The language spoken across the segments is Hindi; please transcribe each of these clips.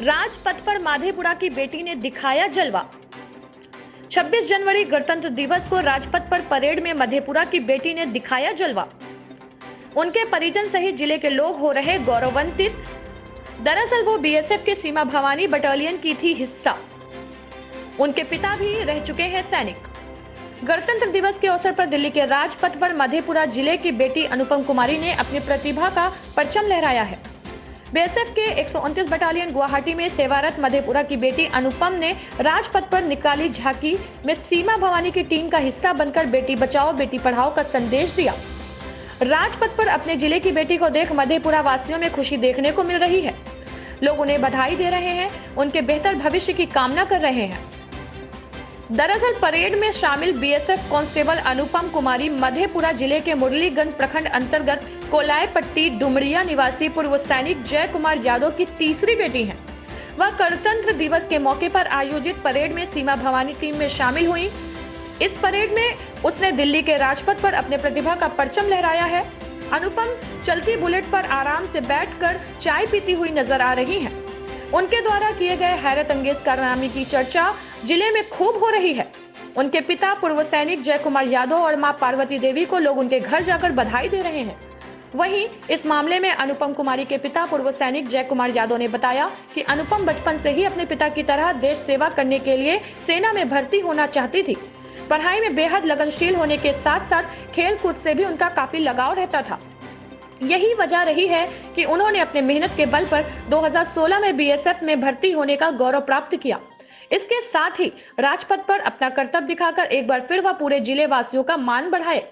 राजपथ पर माधेपुरा की बेटी ने दिखाया जलवा। 26 जनवरी गणतंत्र दिवस को राजपथ पर परेड में मधेपुरा की बेटी ने दिखाया जलवा। उनके परिजन सहित जिले के लोग हो रहे गौरवान्वित। दरअसल वो बीएसएफ के सीमा भवानी बटालियन की थी हिस्सा। उनके पिता भी रह चुके हैं सैनिक। गणतंत्र दिवस के अवसर पर दिल्ली के राजपथ पर मधेपुरा जिले की बेटी अनुपम कुमारी ने अपनी प्रतिभा का परचम लहराया है। बीएसएफ के 129 बटालियन गुवाहाटी में सेवारत मधेपुरा की बेटी अनुपम ने राजपथ पर निकाली झांकी में सीमा भवानी की टीम का हिस्सा बनकर बेटी बचाओ बेटी पढ़ाओ का संदेश दिया। राजपथ पर अपने जिले की बेटी को देख मधेपुरा वासियों में खुशी देखने को मिल रही है। लोग उन्हें बधाई दे रहे हैं, उनके बेहतर भविष्य की कामना कर रहे हैं। दरअसल परेड में शामिल बीएसएफ कांस्टेबल अनुपम कुमारी मधेपुरा जिले के मुरलीगंज प्रखंड अंतर्गत कोलायपट्टी डुमरिया निवासी पूर्व सैनिक जय कुमार यादव की तीसरी बेटी हैं। वह गणतंत्र दिवस के मौके पर आयोजित परेड में सीमा भवानी टीम में शामिल हुई। इस परेड में उसने दिल्ली के राजपथ पर अपने प्रतिभा का परचम लहराया है। अनुपम चलती बुलेट पर आराम से बैठकर चाय पीती हुई नजर आ रही हैं। उनके द्वारा किए गए हैरत अंगेज कारनामे की चर्चा जिले में खूब हो रही है। उनके पिता पूर्व सैनिक जय कुमार यादव और मां पार्वती देवी को लोग उनके घर जाकर बधाई दे रहे हैं। वहीं इस मामले में अनुपम कुमारी के पिता पूर्व सैनिक जय कुमार यादव ने बताया कि अनुपम बचपन से ही अपने पिता की तरह देश सेवा करने के लिए सेना में भर्ती होना चाहती थी। पढ़ाई में बेहद लगनशील होने के साथ साथ खेल कूद से भी उनका काफी लगाव रहता था। यही वजह रही है कि उन्होंने अपने मेहनत के बल पर 2016 में बीएसएफ में भर्ती होने का गौरव प्राप्त किया। इसके साथ ही राजपथ पर अपना कर्तव्य दिखाकर एक बार फिर वह पूरे जिले वासियों का मान बढ़ाए।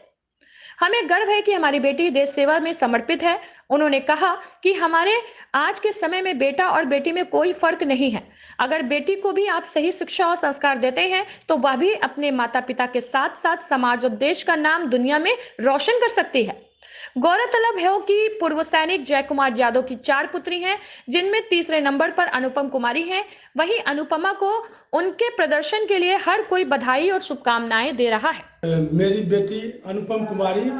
हमें गर्व है कि हमारी बेटी देश सेवा में समर्पित है। उन्होंने कहा कि हमारे आज के समय में बेटा और बेटी में कोई फर्क नहीं है। अगर बेटी को भी आप सही शिक्षा और संस्कार देते हैं तो वह भी अपने माता पिता के साथ साथ समाज और देश का नाम दुनिया में रोशन कर सकती है। गौरतलब है कि पूर्व सैनिक जय कुमार यादव की 4 पुत्री हैं, जिनमें तीसरे नंबर पर अनुपम कुमारी हैं। वहीं अनुपमा को उनके प्रदर्शन के लिए हर कोई बधाई और शुभकामनाएं दे रहा है। मेरी बेटी अनुपम कुमारी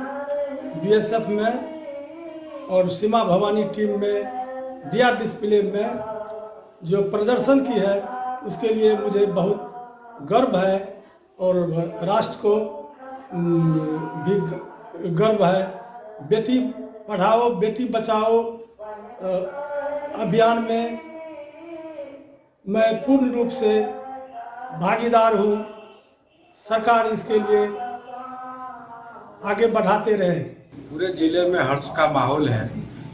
बीएसएफ में और सीमा भवानी टीम में डीआर डिस्प्ले में जो प्रदर्शन की है उसके लिए मुझे बहुत गर्व है और राष्ट्र को भी गर्व है। बेटी पढ़ाओ बेटी बचाओ अभियान में मैं पूर्ण रूप से भागीदार हूँ। सरकार इसके लिए आगे बढ़ाते रहे। पूरे जिले में हर्ष का माहौल है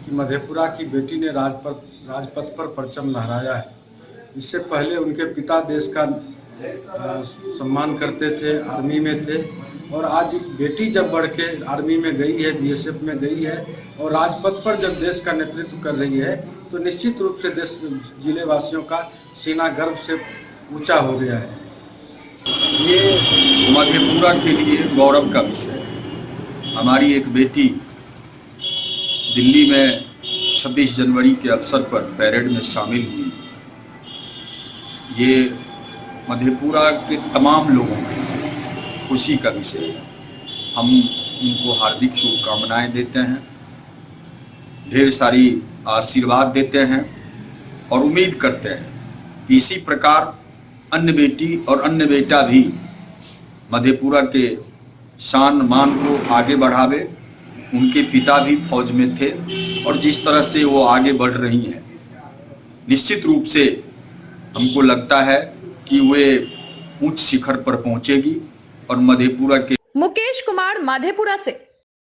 कि मधेपुरा की बेटी ने राजपथ पर परचम लहराया है। इससे पहले उनके पिता देश का सम्मान करते थे, आर्मी में थे, और आज बेटी जब बढ़ के आर्मी में गई है, बीएसएफ में गई है और राजपथ पर जब देश का नेतृत्व कर रही है तो निश्चित रूप से देश जिले वासियों का सीना गर्व से ऊंचा हो गया है। ये मधेपुरा के लिए गौरव का विषय है। हमारी एक बेटी दिल्ली में 26 जनवरी के अवसर पर परेड में शामिल हुई। ये मधेपुरा के तमाम लोगों के खुशी का विषय है। हम उनको हार्दिक शुभकामनाएं देते हैं, ढेर सारी आशीर्वाद देते हैं और उम्मीद करते हैं कि इसी प्रकार अन्य बेटी और अन्य बेटा भी मधेपुरा के शान मान को आगे बढ़ावे। उनके पिता भी फौज में थे और जिस तरह से वो आगे बढ़ रही हैं, निश्चित रूप से हमको लगता है कि वे उच्च शिखर पर पहुंचेगी और मधेपुरा के मुकेश कुमार मधेपुरा से।